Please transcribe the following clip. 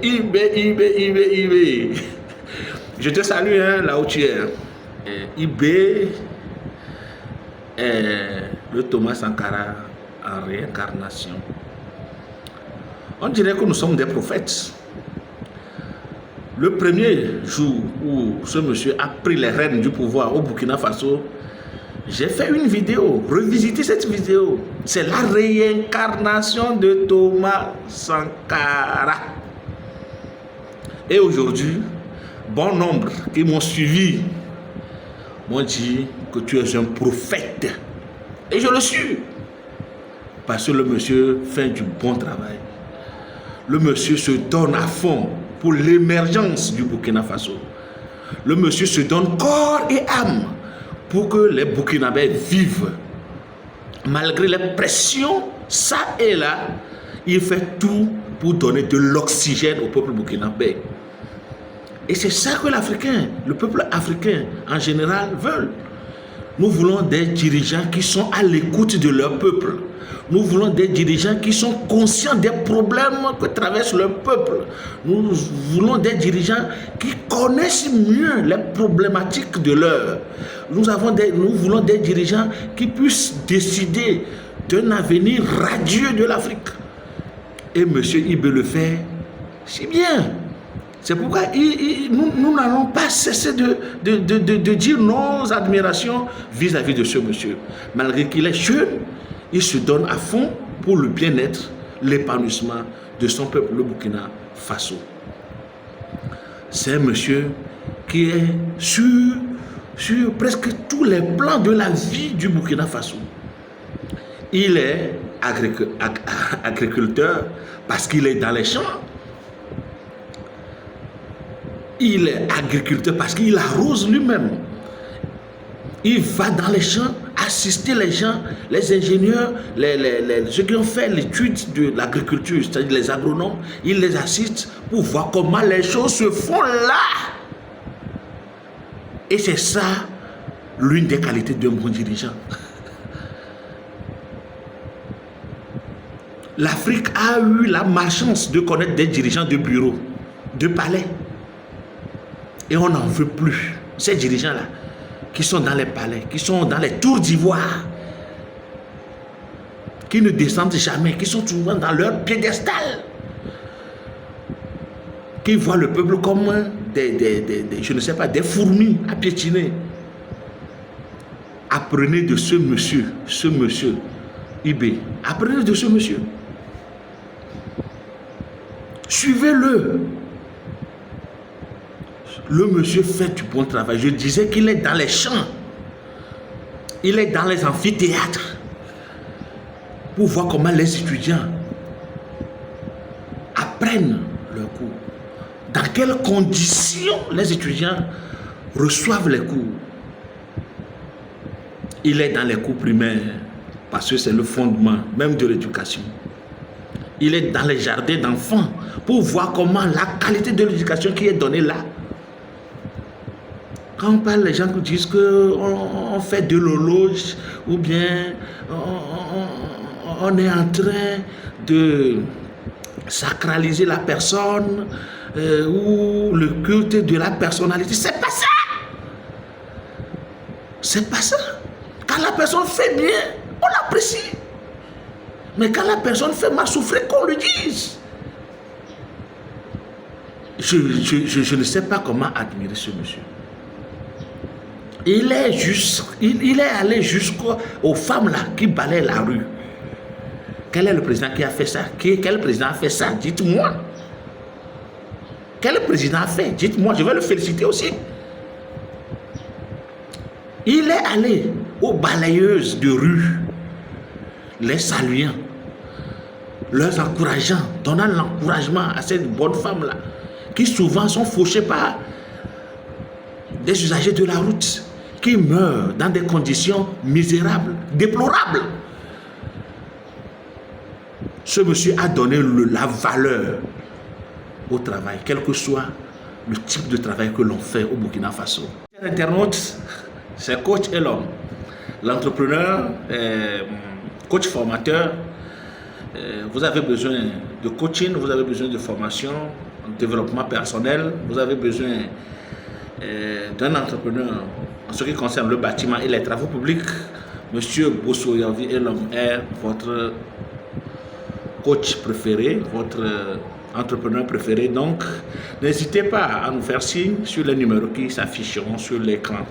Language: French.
IB. Je te salue, hein, là où tu es. IB, le Thomas Sankara en réincarnation. On dirait que nous sommes des prophètes. Le premier jour où ce monsieur a pris les rênes du pouvoir au Burkina Faso, j'ai fait une vidéo, revisiter cette vidéo. C'est la réincarnation de Thomas Sankara. Et aujourd'hui, bon nombre qui m'ont suivi m'ont dit que tu es un prophète. Et je le suis. Parce que le monsieur fait du bon travail. Le monsieur se donne à fond pour l'émergence du Burkina Faso. Le monsieur se donne corps et âme pour que les Burkinabés vivent. Malgré les pressions, ça et là, il fait tout pour donner de l'oxygène au peuple burkinabé. Et c'est ça que le peuple africain en général veulent. Nous voulons des dirigeants qui sont à l'écoute de leur peuple. Nous voulons des dirigeants qui sont conscients des problèmes que traverse leur peuple. Nous voulons des dirigeants qui connaissent mieux les problématiques de l'heure. Nous voulons des dirigeants qui puissent décider d'un avenir radieux de l'Afrique. Et M. Ibé le fait si bien. C'est pourquoi nous n'allons pas cesser de dire nos admirations vis-à-vis de ce monsieur. Malgré qu'il est jeune, il se donne à fond pour le bien-être, l'épanouissement de son peuple, le Burkina Faso. C'est un monsieur qui est sur presque tous les plans de la vie du Burkina Faso. Il est agriculteur parce qu'il est dans les champs. Il est agriculteur parce qu'il arrose lui-même. Il va dans les champs, assister les gens, les ingénieurs, ceux qui ont fait l'étude de l'agriculture, c'est-à-dire les agronomes, il les assiste pour voir comment les choses se font là. Et c'est ça l'une des qualités d'un bon dirigeant. L'Afrique a eu la malchance de connaître des dirigeants de bureaux, de palais. Et on n'en veut plus. Ces dirigeants-là, qui sont dans les palais, qui sont dans les tours d'ivoire, qui ne descendent jamais, qui sont souvent dans leur piédestal, qui voient le peuple comme je ne sais pas, des fourmis à piétiner. Apprenez de ce monsieur Ibé. Apprenez de ce monsieur. Suivez-le. Le monsieur fait du bon travail. Je disais qu'il est dans les champs. Il est dans les amphithéâtres. Pour voir comment les étudiants apprennent leur cours. Dans quelles conditions les étudiants reçoivent les cours. Il est dans les cours primaires. Parce que c'est le fondement même de l'éducation. Il est dans les jardins d'enfants. Pour voir comment la qualité de l'éducation qui est donnée là. Quand on parle, les gens qui disent qu'on fait de l'horloge ou bien on est en train de sacraliser la personne ou le culte de la personnalité, c'est pas ça. C'est pas ça. Quand la personne fait bien, on l'apprécie. Mais quand la personne fait mal, souffrir, qu'on le dise. Je ne sais pas comment admirer ce monsieur. Il est allé jusqu'aux femmes là qui balaient la rue. Quel est le président qui a fait ça? Quel président a fait ça? Dites-moi. Quel président a fait? Dites-moi, je vais le féliciter aussi. Il est allé aux balayeuses de rue, les saluant, les encourageant, donnant l'encouragement à ces bonnes femmes-là, qui souvent sont fauchées par des usagers de la route, qui meurent dans des conditions misérables, déplorables. Ce monsieur a donné la valeur au travail, quel que soit le type de travail que l'on fait au Burkina Faso. Internaute, c'est Coach Elom, l'entrepreneur, coach formateur. Vous avez besoin de coaching, vous avez besoin de formation, de développement personnel, vous avez besoin d'un entrepreneur en ce qui concerne le bâtiment et les travaux publics, Monsieur Bosso Yavi Elom est votre coach préféré, votre entrepreneur préféré. Donc, n'hésitez pas à nous faire signe sur les numéros qui s'afficheront sur l'écran.